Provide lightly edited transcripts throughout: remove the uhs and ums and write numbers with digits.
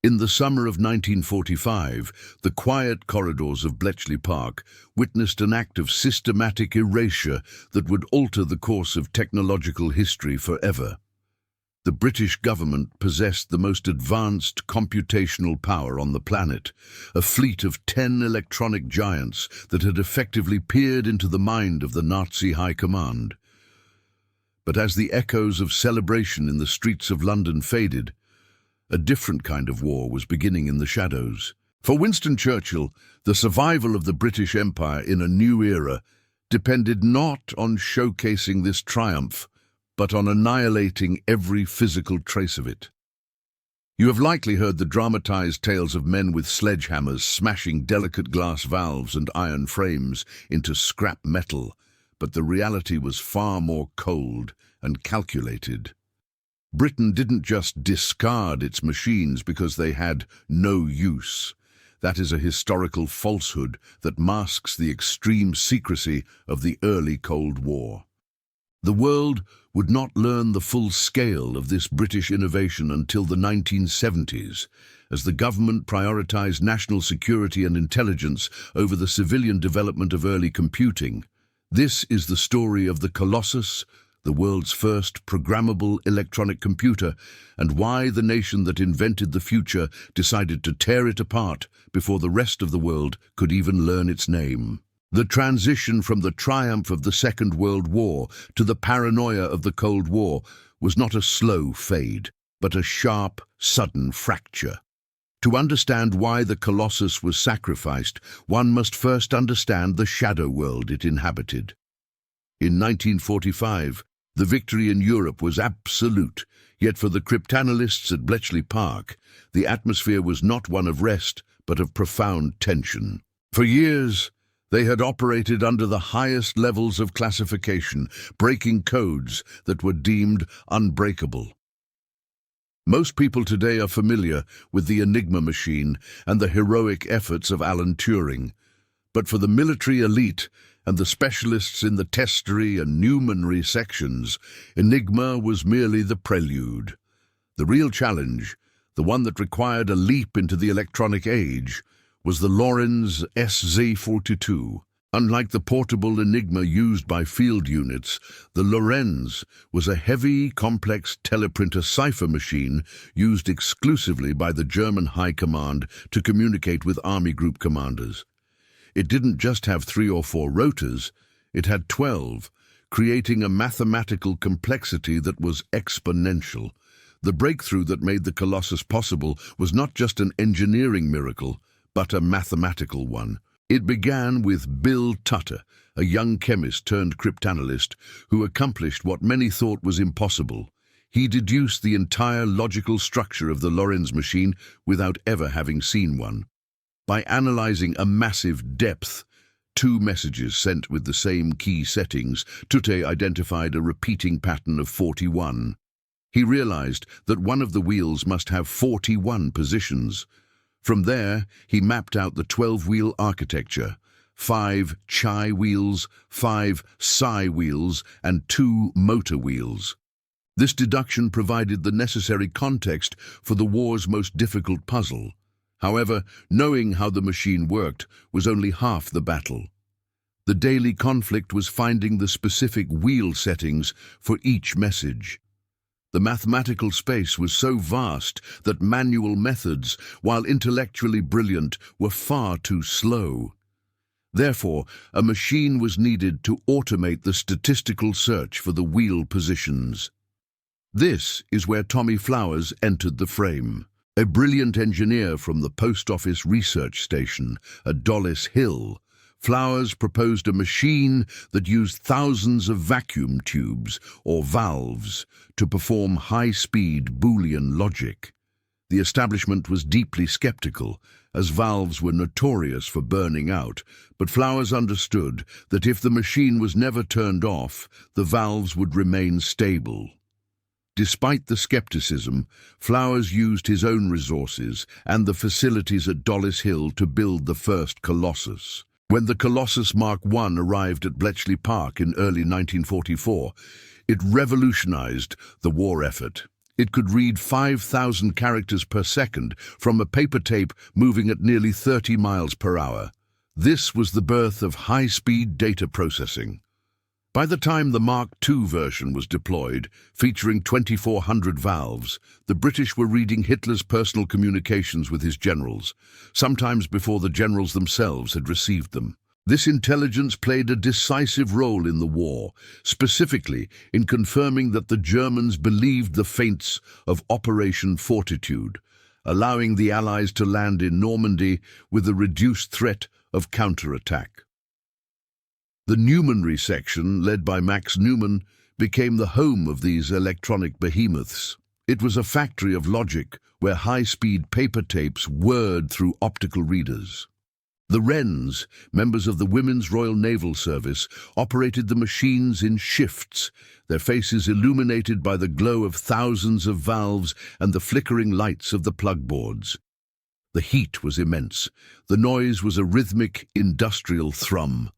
In the summer of 1945, the quiet corridors of Bletchley Park witnessed an act of systematic erasure that would alter the course of technological history forever. The British government possessed the most advanced computational power on the planet, a fleet of 10 electronic giants that had effectively peered into the mind of the Nazi High Command. But as the echoes of celebration in the streets of London faded, a different kind of war was beginning in the shadows. For Winston Churchill, the survival of the British Empire in a new era depended not on showcasing this triumph, but on annihilating every physical trace of it. You have likely heard the dramatized tales of men with sledgehammers smashing delicate glass valves and iron frames into scrap metal, but the reality was far more cold and calculated. Britain didn't just discard its machines because they had no use. That is a historical falsehood that masks the extreme secrecy of the early Cold War. The world would not learn the full scale of this British innovation until the 1970s, as the government prioritized national security and intelligence over the civilian development of early computing. This is the story of the Colossus, the world's first programmable electronic computer, and why the nation that invented the future decided to tear it apart before the rest of the world could even learn its name. The transition from the triumph of the Second World War to the paranoia of the Cold War was not a slow fade, but a sharp, sudden fracture. To understand why the Colossus was sacrificed, one must first understand the shadow world it inhabited. In 1945, the victory in Europe was absolute, yet for the cryptanalysts at Bletchley Park, the atmosphere was not one of rest, but of profound tension. For years, they had operated under the highest levels of classification, breaking codes that were deemed unbreakable. Most people today are familiar with the Enigma machine and the heroic efforts of Alan Turing, but for the military elite and the specialists in the testery and numery sections, Enigma was merely the prelude. The real challenge, the one that required a leap into the electronic age, was the Lorenz SZ42. Unlike the portable Enigma used by field units, the Lorenz was a heavy, complex teleprinter cipher machine used exclusively by the German High Command to communicate with Army Group commanders. It didn't just have 3 or 4 rotors, it had 12, creating a mathematical complexity that was exponential. The breakthrough that made the Colossus possible was not just an engineering miracle, but a mathematical one. It began with Bill Tutter, a young chemist turned cryptanalyst who accomplished what many thought was impossible. He deduced the entire logical structure of the Lorenz machine without ever having seen one. By analyzing a massive depth, 2 messages sent with the same key settings, Tutte identified a repeating pattern of 41. He realized that one of the wheels must have 41 positions. From there, he mapped out the 12-wheel architecture, 5 chi wheels, 5 psi wheels, and 2 motor wheels. This deduction provided the necessary context for the war's most difficult puzzle. However, knowing how the machine worked was only half the battle. The daily conflict was finding the specific wheel settings for each message. The mathematical space was so vast that manual methods, while intellectually brilliant, were far too slow. Therefore, a machine was needed to automate the statistical search for the wheel positions. This is where Tommy Flowers entered the frame. A brilliant engineer from the Post Office Research Station at Dollis Hill, Flowers proposed a machine that used thousands of vacuum tubes, or valves, to perform high-speed Boolean logic. The establishment was deeply skeptical, as valves were notorious for burning out, but Flowers understood that if the machine was never turned off, the valves would remain stable. Despite the skepticism, Flowers used his own resources and the facilities at Dollis Hill to build the first Colossus. When the Colossus Mark I arrived at Bletchley Park in early 1944, it revolutionized the war effort. It could read 5,000 characters per second from a paper tape moving at nearly 30 miles per hour. This was the birth of high-speed data processing. By the time the Mark II version was deployed, featuring 2,400 valves, the British were reading Hitler's personal communications with his generals, sometimes before the generals themselves had received them. This intelligence played a decisive role in the war, specifically in confirming that the Germans believed the feints of Operation Fortitude, allowing the Allies to land in Normandy with a reduced threat of counterattack. The Newmanry section, led by Max Newman, became the home of these electronic behemoths. It was a factory of logic where high-speed paper tapes whirred through optical readers. The Wrens, members of the Women's Royal Naval Service, operated the machines in shifts, their faces illuminated by the glow of thousands of valves and the flickering lights of the plug boards. The heat was immense. The noise was a rhythmic, industrial thrum.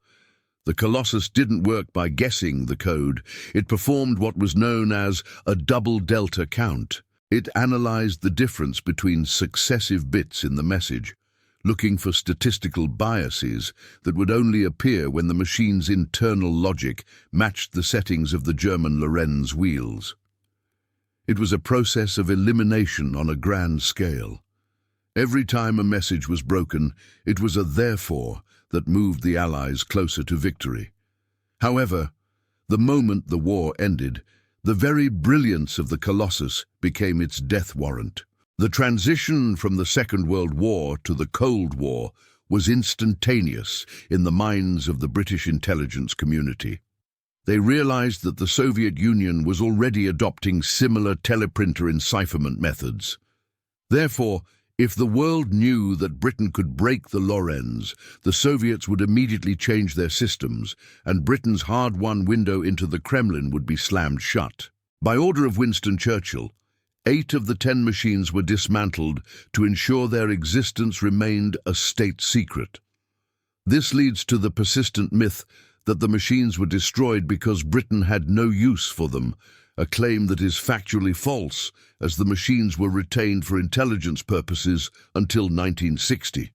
The Colossus didn't work by guessing the code. It performed what was known as a double delta count. It analyzed the difference between successive bits in the message, looking for statistical biases that would only appear when the machine's internal logic matched the settings of the German Lorenz wheels. It was a process of elimination on a grand scale. Every time a message was broken, it was a therefore that moved the Allies closer to victory. However, the moment the war ended, the very brilliance of the Colossus became its death warrant. The transition from the Second World War to the Cold War was instantaneous in the minds of the British intelligence community. They realized that the Soviet Union was already adopting similar teleprinter encipherment methods. Therefore, if the world knew that Britain could break the Lorenz, the Soviets would immediately change their systems, and Britain's hard-won window into the Kremlin would be slammed shut. By order of Winston Churchill, 8 of the 10 machines were dismantled to ensure their existence remained a state secret. This leads to the persistent myth that the machines were destroyed because Britain had no use for them, a claim that is factually false, as the machines were retained for intelligence purposes until 1960.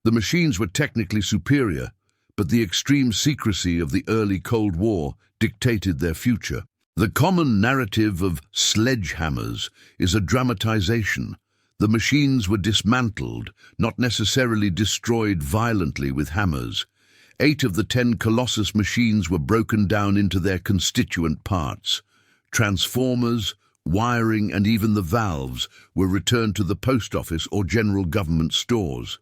The machines were technically superior, but the extreme secrecy of the early Cold War dictated their future. The common narrative of Sledgehammers is a dramatization. The machines were dismantled, not necessarily destroyed violently with hammers. 8 of the 10 Colossus machines were broken down into their constituent parts. Transformers, wiring, and even the valves were returned to the post office or general government stores.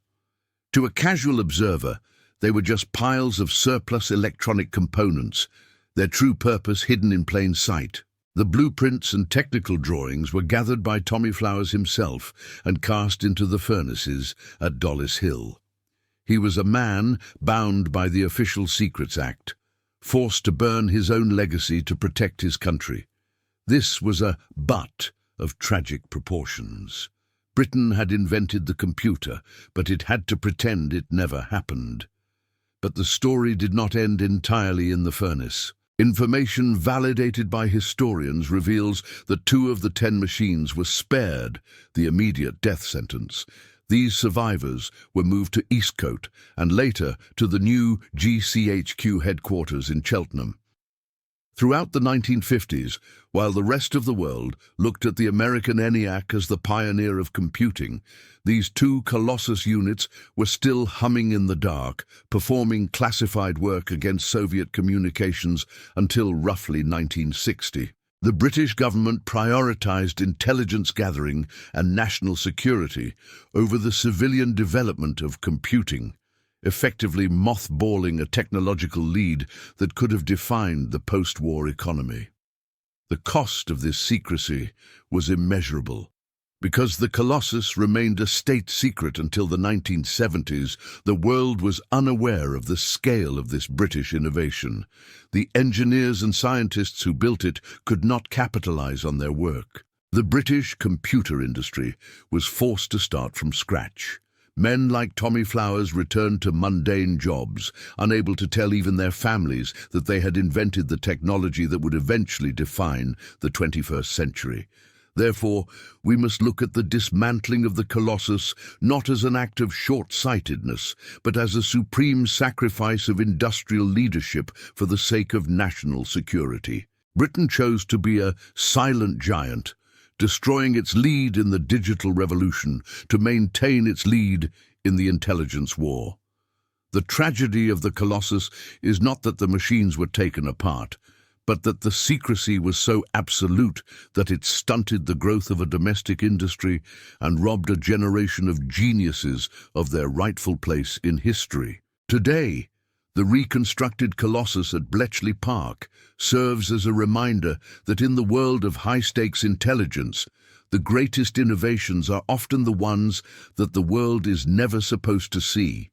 To a casual observer, they were just piles of surplus electronic components, their true purpose hidden in plain sight. The blueprints and technical drawings were gathered by Tommy Flowers himself and cast into the furnaces at Dollis Hill. He was a man bound by the Official Secrets Act, forced to burn his own legacy to protect his country. This was a but of tragic proportions. Britain had invented the computer, but it had to pretend it never happened. But the story did not end entirely in the furnace. Information validated by historians reveals that 2 of the 10 machines were spared the immediate death sentence. These survivors were moved to Eastcote and later to the new GCHQ headquarters in Cheltenham. Throughout the 1950s, while the rest of the world looked at the American ENIAC as the pioneer of computing, these 2 Colossus units were still humming in the dark, performing classified work against Soviet communications until roughly 1960. The British government prioritized intelligence gathering and national security over the civilian development of computing, effectively mothballing a technological lead that could have defined the post-war economy. The cost of this secrecy was immeasurable. Because the Colossus remained a state secret until the 1970s, the world was unaware of the scale of this British innovation. The engineers and scientists who built it could not capitalize on their work. The British computer industry was forced to start from scratch. Men like Tommy Flowers returned to mundane jobs, unable to tell even their families that they had invented the technology that would eventually define the 21st century. Therefore, we must look at the dismantling of the Colossus not as an act of short-sightedness, but as a supreme sacrifice of industrial leadership for the sake of national security. Britain chose to be a silent giant, destroying its lead in the digital revolution to maintain its lead in the intelligence war. The tragedy of the Colossus is not that the machines were taken apart, but that the secrecy was so absolute that it stunted the growth of a domestic industry and robbed a generation of geniuses of their rightful place in history. Today, the reconstructed Colossus at Bletchley Park serves as a reminder that in the world of high-stakes intelligence, the greatest innovations are often the ones that the world is never supposed to see.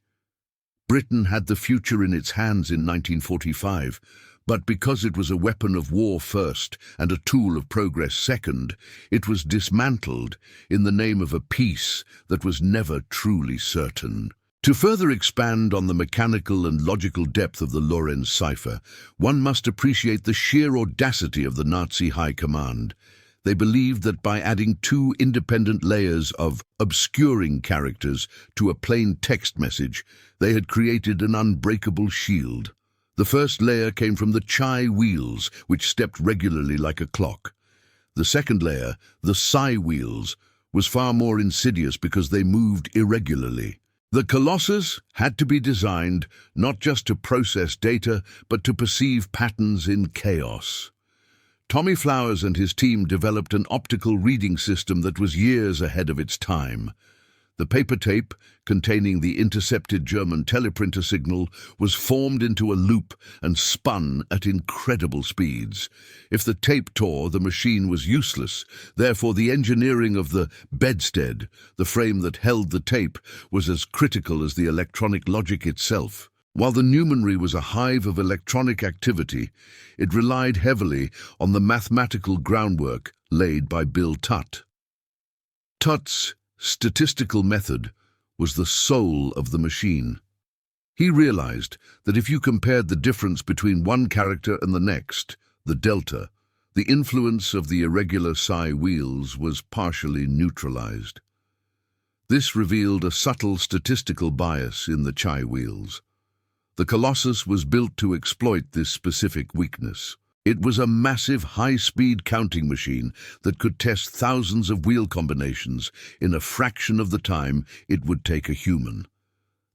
Britain had the future in its hands in 1945, but because it was a weapon of war first and a tool of progress second, it was dismantled in the name of a peace that was never truly certain. To further expand on the mechanical and logical depth of the Lorenz cipher, one must appreciate the sheer audacity of the Nazi high command. They believed that by adding two independent layers of obscuring characters to a plain text message, they had created an unbreakable shield. The first layer came from the chi wheels, which stepped regularly like a clock. The second layer, the psi wheels, was far more insidious because they moved irregularly. The Colossus had to be designed not just to process data, but to perceive patterns in chaos. Tommy Flowers and his team developed an optical reading system that was years ahead of its time. The paper tape, containing the intercepted German teleprinter signal, was formed into a loop and spun at incredible speeds. If the tape tore, the machine was useless. Therefore, the engineering of the bedstead, the frame that held the tape, was as critical as the electronic logic itself. While the numerai was a hive of electronic activity, it relied heavily on the mathematical groundwork laid by Bill Tutt. Tutt's statistical method was the soul of the machine. He realized that if you compared the difference between one character and the next, the delta, the influence of the irregular psi wheels was partially neutralized. This revealed a subtle statistical bias in the chi wheels. The Colossus was built to exploit this specific weakness. It was a massive high-speed counting machine that could test thousands of wheel combinations in a fraction of the time it would take a human.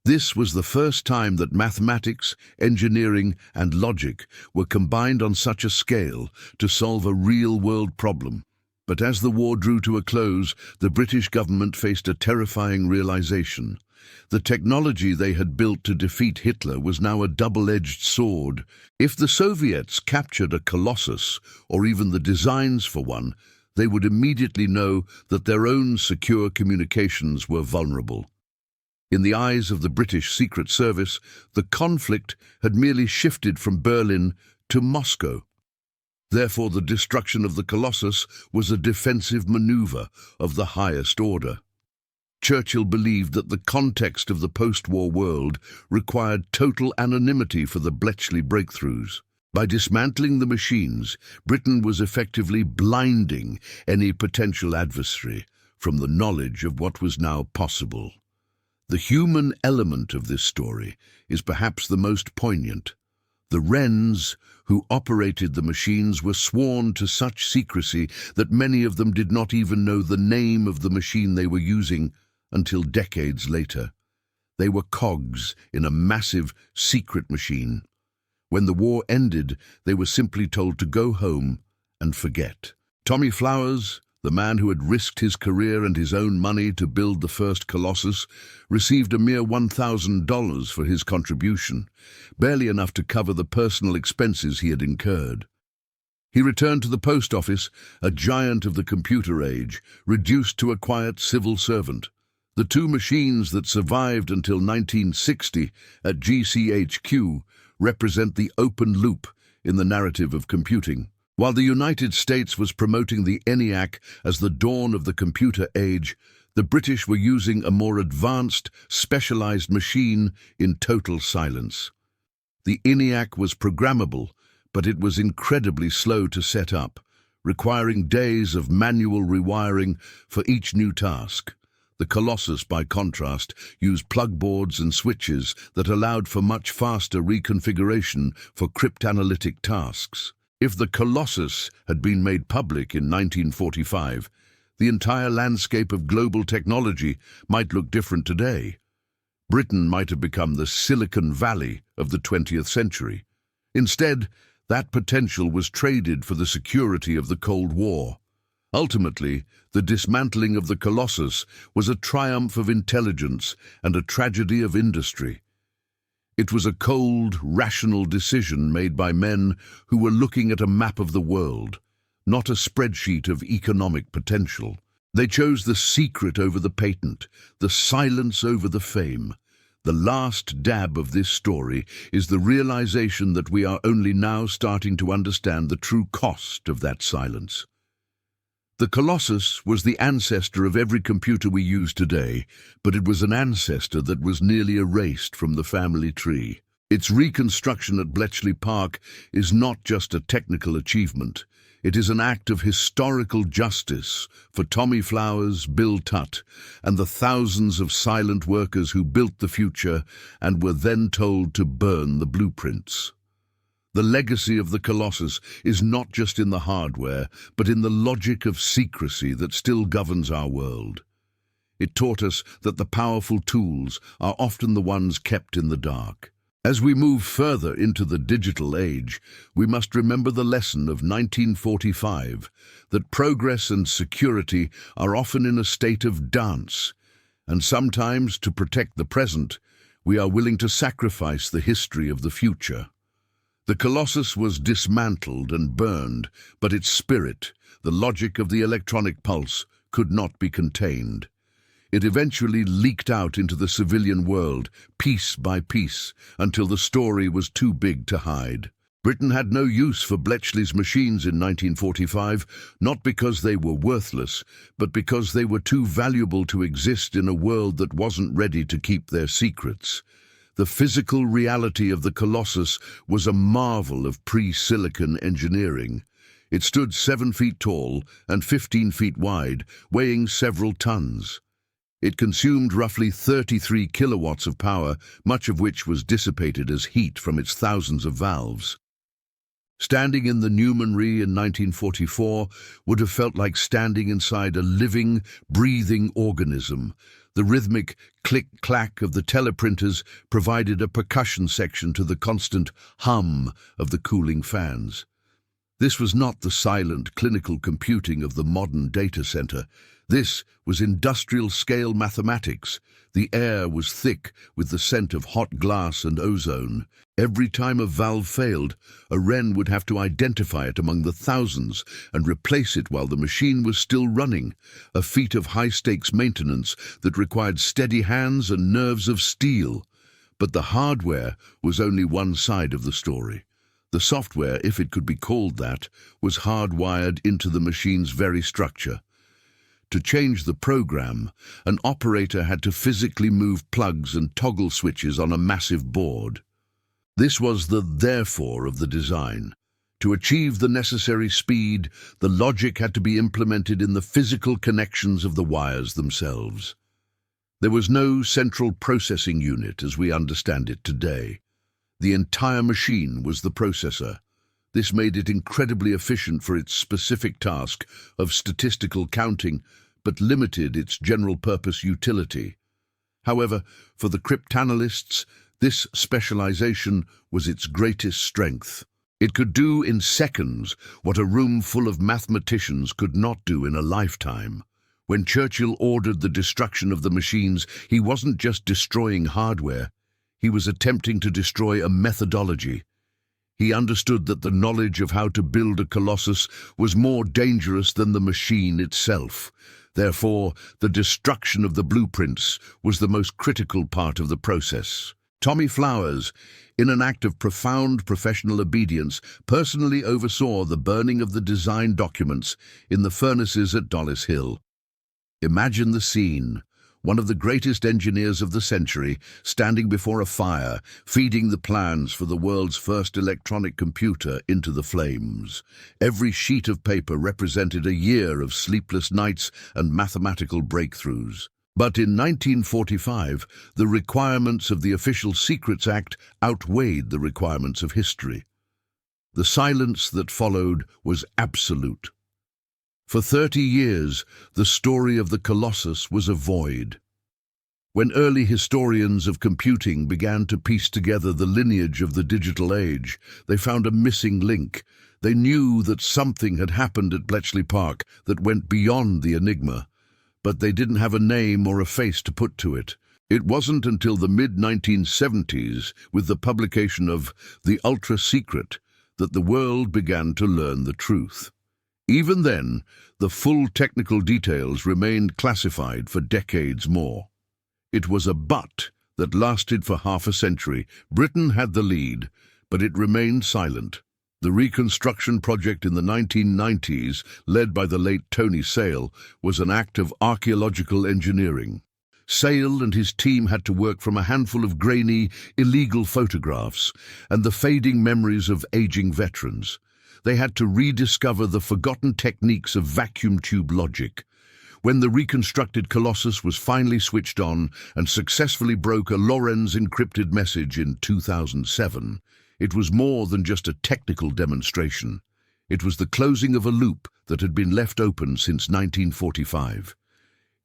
This was the first time that mathematics, engineering, and logic were combined on such a scale to solve a real-world problem. But as the war drew to a close, the British government faced a terrifying realization. The technology they had built to defeat Hitler was now a double-edged sword. If the Soviets captured a Colossus, or even the designs for one, they would immediately know that their own secure communications were vulnerable. In the eyes of the British Secret Service, the conflict had merely shifted from Berlin to Moscow. Therefore, the destruction of the Colossus was a defensive maneuver of the highest order. Churchill believed that the context of the post-war world required total anonymity for the Bletchley breakthroughs. By dismantling the machines, Britain was effectively blinding any potential adversary from the knowledge of what was now possible. The human element of this story is perhaps the most poignant. The Wrens, who operated the machines, were sworn to such secrecy that many of them did not even know the name of the machine they were using until decades later. They were cogs in a massive, secret machine. When the war ended, they were simply told to go home and forget. Tommy Flowers, the man who had risked his career and his own money to build the first Colossus, received a mere $1,000 for his contribution, barely enough to cover the personal expenses he had incurred. He returned to the post office, a giant of the computer age, reduced to a quiet civil servant. The two machines that survived until 1960 at GCHQ represent the open loop in the narrative of computing. While the United States was promoting the ENIAC as the dawn of the computer age, the British were using a more advanced, specialized machine in total silence. The ENIAC was programmable, but it was incredibly slow to set up, requiring days of manual rewiring for each new task. The Colossus, by contrast, used plug boards and switches that allowed for much faster reconfiguration for cryptanalytic tasks. If the Colossus had been made public in 1945, the entire landscape of global technology might look different today. Britain might have become the Silicon Valley of the 20th century. Instead, that potential was traded for the security of the Cold War. Ultimately, the dismantling of the Colossus was a triumph of intelligence and a tragedy of industry. It was a cold, rational decision made by men who were looking at a map of the world, not a spreadsheet of economic potential. They chose the secret over the patent, the silence over the fame. The last dab of this story is the realization that we are only now starting to understand the true cost of that silence. The Colossus was the ancestor of every computer we use today, but it was an ancestor that was nearly erased from the family tree. Its reconstruction at Bletchley Park is not just a technical achievement. It is an act of historical justice for Tommy Flowers, Bill Tutt, and the thousands of silent workers who built the future and were then told to burn the blueprints. The legacy of the Colossus is not just in the hardware, but in the logic of secrecy that still governs our world. It taught us that the powerful tools are often the ones kept in the dark. As we move further into the digital age, we must remember the lesson of 1945, that progress and security are often in a state of dance, and sometimes, to protect the present, we are willing to sacrifice the history of the future. The Colossus was dismantled and burned, but its spirit, the logic of the electronic pulse, could not be contained. It eventually leaked out into the civilian world, piece by piece, until the story was too big to hide. Britain had no use for Bletchley's machines in 1945, not because they were worthless, but because they were too valuable to exist in a world that wasn't ready to keep their secrets. The physical reality of the Colossus was a marvel of pre-silicon engineering. It stood 7 feet tall and 15 feet wide, weighing several tons. It consumed roughly 33 kilowatts of power, much of which was dissipated as heat from its thousands of valves. Standing in the Newmanry in 1944 would have felt like standing inside a living, breathing organism. The rhythmic click-clack of the teleprinters provided a percussion section to the constant hum of the cooling fans. This was not the silent clinical computing of the modern data center. This was industrial-scale mathematics. The air was thick with the scent of hot glass and ozone. Every time a valve failed, a wren would have to identify it among the thousands and replace it while the machine was still running, a feat of high-stakes maintenance that required steady hands and nerves of steel. But the hardware was only one side of the story. The software, if it could be called that, was hardwired into the machine's very structure. To change the program, an operator had to physically move plugs and toggle switches on a massive board. This was the therefore of the design. To achieve the necessary speed, the logic had to be implemented in the physical connections of the wires themselves. There was no central processing unit as we understand it today. The entire machine was the processor. This made it incredibly efficient for its specific task of statistical counting, but limited its general-purpose utility. However, for the cryptanalysts, this specialization was its greatest strength. It could do in seconds what a room full of mathematicians could not do in a lifetime. When Churchill ordered the destruction of the machines, he wasn't just destroying hardware. He was attempting to destroy a methodology. He understood that the knowledge of how to build a Colossus was more dangerous than the machine itself. Therefore, the destruction of the blueprints was the most critical part of the process. Tommy Flowers, in an act of profound professional obedience, personally oversaw the burning of the design documents in the furnaces at Dollis Hill. Imagine the scene. one of the greatest engineers of the century, standing before a fire, feeding the plans for the world's first electronic computer into the flames. Every sheet of paper represented a year of sleepless nights and mathematical breakthroughs. But in 1945, the requirements of the Official Secrets Act outweighed the requirements of history. The silence that followed was absolute. For 30 years, the story of the Colossus was a void. When early historians of computing began to piece together the lineage of the digital age, they found a missing link. They knew that something had happened at Bletchley Park that went beyond the enigma, but they didn't have a name or a face to put to it. It wasn't until the mid-1970s, with the publication of The Ultra Secret, that the world began to learn the truth. Even then, the full technical details remained classified for decades more. It was a but that lasted for half a century. Britain had the lead, but it remained silent. The reconstruction project in the 1990s, led by the late Tony Sale, was an act of archaeological engineering. Sale and his team had to work from a handful of grainy, illegal photographs and the fading memories of aging veterans. They had to rediscover the forgotten techniques of vacuum tube logic. When the reconstructed Colossus was finally switched on and successfully broke a Lorenz encrypted message in 2007, it was more than just a technical demonstration. It was the closing of a loop that had been left open since 1945.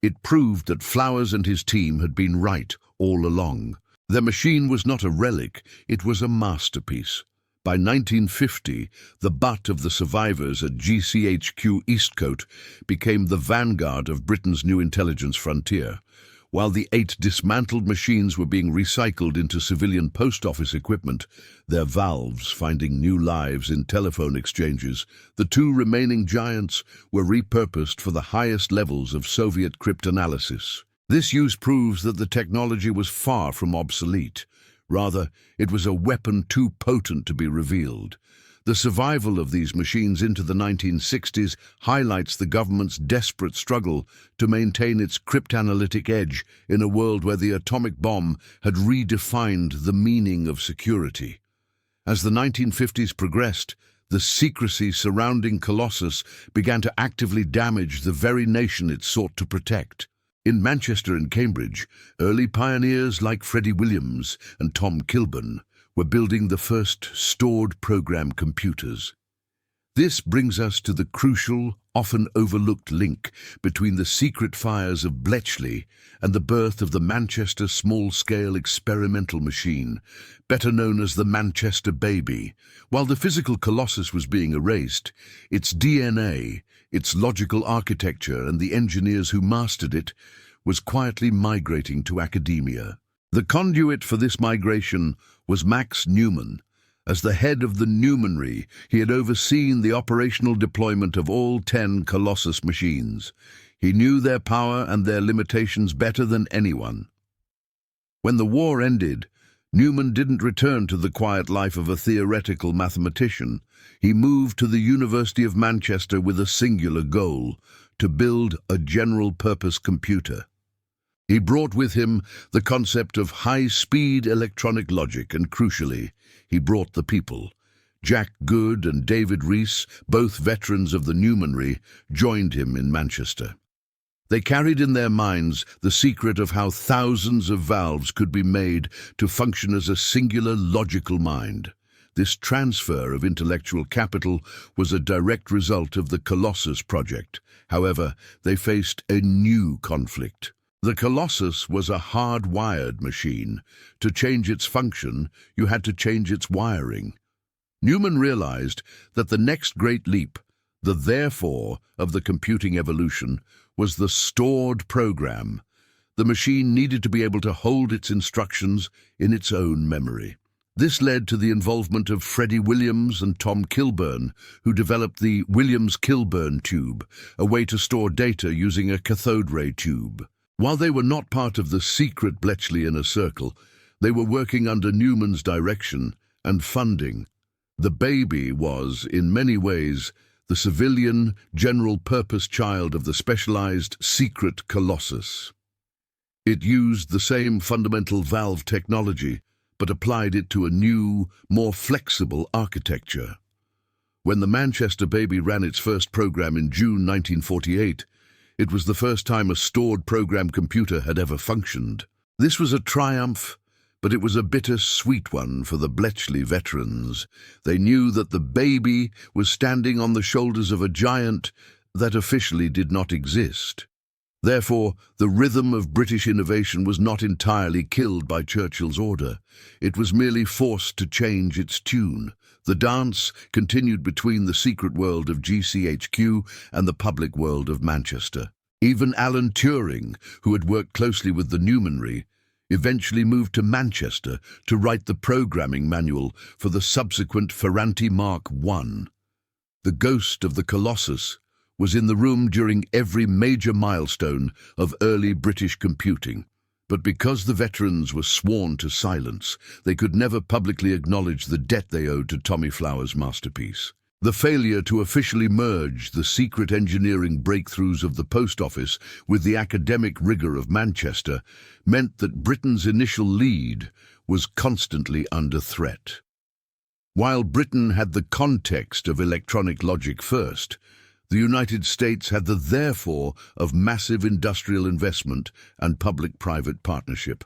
It proved that Flowers and his team had been right all along. Their machine was not a relic, it was a masterpiece. By 1950, the butt of the survivors at GCHQ Eastcote became the vanguard of Britain's new intelligence frontier. While the 8 dismantled machines were being recycled into civilian post office equipment, their valves finding new lives in telephone exchanges, the 2 remaining giants were repurposed for the highest levels of Soviet cryptanalysis. This use proves that the technology was far from obsolete. Rather, it was a weapon too potent to be revealed. The survival of these machines into the 1960s highlights the government's desperate struggle to maintain its cryptanalytic edge in a world where the atomic bomb had redefined the meaning of security. As the 1950s progressed, the secrecy surrounding Colossus began to actively damage the very nation it sought to protect. In Manchester and Cambridge, early pioneers like Freddie Williams and Tom Kilburn were building the first stored program computers. This brings us to the crucial, often overlooked link between the secret fires of Bletchley and the birth of the Manchester small-scale experimental machine, better known as the Manchester Baby. While the physical Colossus was being erased, its DNA, its logical architecture, and the engineers who mastered it was quietly migrating to academia. The conduit for this migration was Max Newman. As the head of the Newmanry, he had overseen the operational deployment of all 10 Colossus machines. He knew their power and their limitations better than anyone. When the war ended, Newman didn't return to the quiet life of a theoretical mathematician. He moved to the University of Manchester with a singular goal: to build a general-purpose computer. He brought with him the concept of high-speed electronic logic, and crucially, he brought the people. Jack Good and David Rees, both veterans of the Newmanry, joined him in Manchester. They carried in their minds the secret of how thousands of valves could be made to function as a singular logical mind. This transfer of intellectual capital was a direct result of the Colossus project. However, they faced a new conflict. The Colossus was a hard-wired machine. To change its function, you had to change its wiring. Newman realized that the next great leap, the therefore of the computing evolution, was the stored program. The machine needed to be able to hold its instructions in its own memory. This led to the involvement of Freddie Williams and Tom Kilburn, who developed the Williams-Kilburn tube, a way to store data using a cathode ray tube. While they were not part of the secret Bletchley inner circle, they were working under Newman's direction and funding. The baby was, in many ways, the civilian, general-purpose child of the specialized secret Colossus. It used the same fundamental valve technology, but applied it to a new, more flexible architecture. When the Manchester Baby ran its first program in June 1948, it was the first time a stored program computer had ever functioned. This was a triumph, but it was a bitter-sweet one for the Bletchley veterans. They knew that the baby was standing on the shoulders of a giant that officially did not exist. Therefore, the rhythm of British innovation was not entirely killed by Churchill's order. It was merely forced to change its tune. The dance continued between the secret world of GCHQ and the public world of Manchester. Even Alan Turing, who had worked closely with the Numenry, eventually moved to Manchester to write the programming manual for the subsequent Ferranti Mark I. The ghost of the Colossus was in the room during every major milestone of early British computing. But because the veterans were sworn to silence, they could never publicly acknowledge the debt they owed to Tommy Flower's masterpiece. The failure to officially merge the secret engineering breakthroughs of the post office with the academic rigor of Manchester meant that Britain's initial lead was constantly under threat. While Britain had the context of electronic logic first, the United States had the therefore of massive industrial investment and public-private partnership.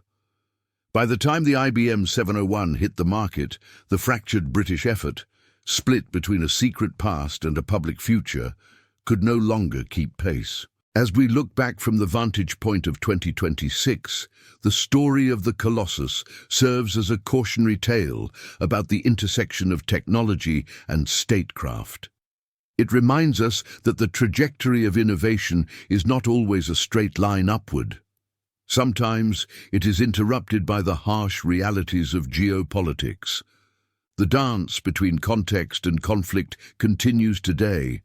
By the time the IBM 701 hit the market, the fractured British effort, split between a secret past and a public future, could no longer keep pace. As we look back from the vantage point of 2026, the story of the Colossus serves as a cautionary tale about the intersection of technology and statecraft. It reminds us that the trajectory of innovation is not always a straight line upward. Sometimes it is interrupted by the harsh realities of geopolitics. The dance between context and conflict continues today,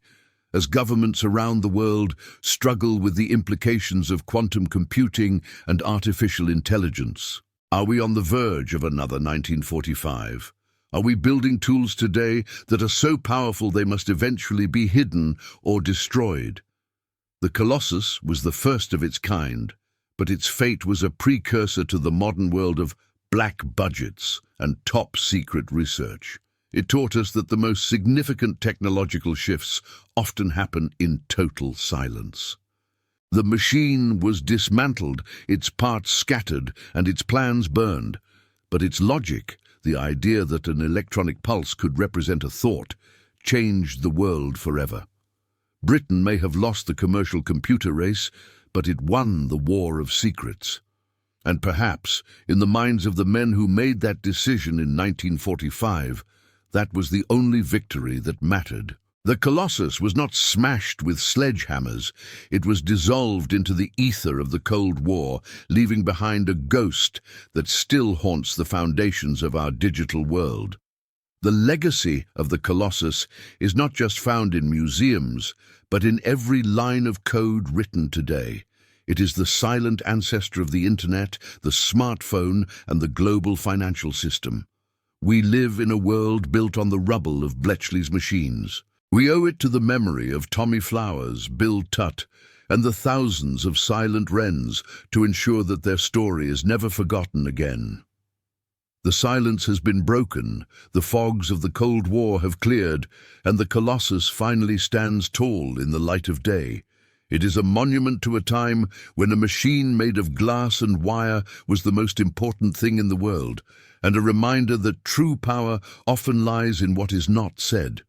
as governments around the world struggle with the implications of quantum computing and artificial intelligence. Are we on the verge of another 1945? Are we building tools today that are so powerful they must eventually be hidden or destroyed? The Colossus was the first of its kind, but its fate was a precursor to the modern world of black budgets and top-secret research. It taught us that the most significant technological shifts often happen in total silence. The machine was dismantled, its parts scattered, and its plans burned, but its logic, the idea that an electronic pulse could represent a thought, changed the world forever. Britain may have lost the commercial computer race, but it won the war of secrets. And perhaps, in the minds of the men who made that decision in 1945, that was the only victory that mattered. The Colossus was not smashed with sledgehammers. It was dissolved into the ether of the Cold War, leaving behind a ghost that still haunts the foundations of our digital world. The legacy of the Colossus is not just found in museums, but in every line of code written today. It is the silent ancestor of the internet, the smartphone, and the global financial system. We live in a world built on the rubble of Bletchley's machines. We owe it to the memory of Tommy Flowers, Bill Tutt, and the thousands of silent wrens to ensure that their story is never forgotten again. The silence has been broken, the fogs of the Cold War have cleared, and the Colossus finally stands tall in the light of day. It is a monument to a time when a machine made of glass and wire was the most important thing in the world, and a reminder that true power often lies in what is not said.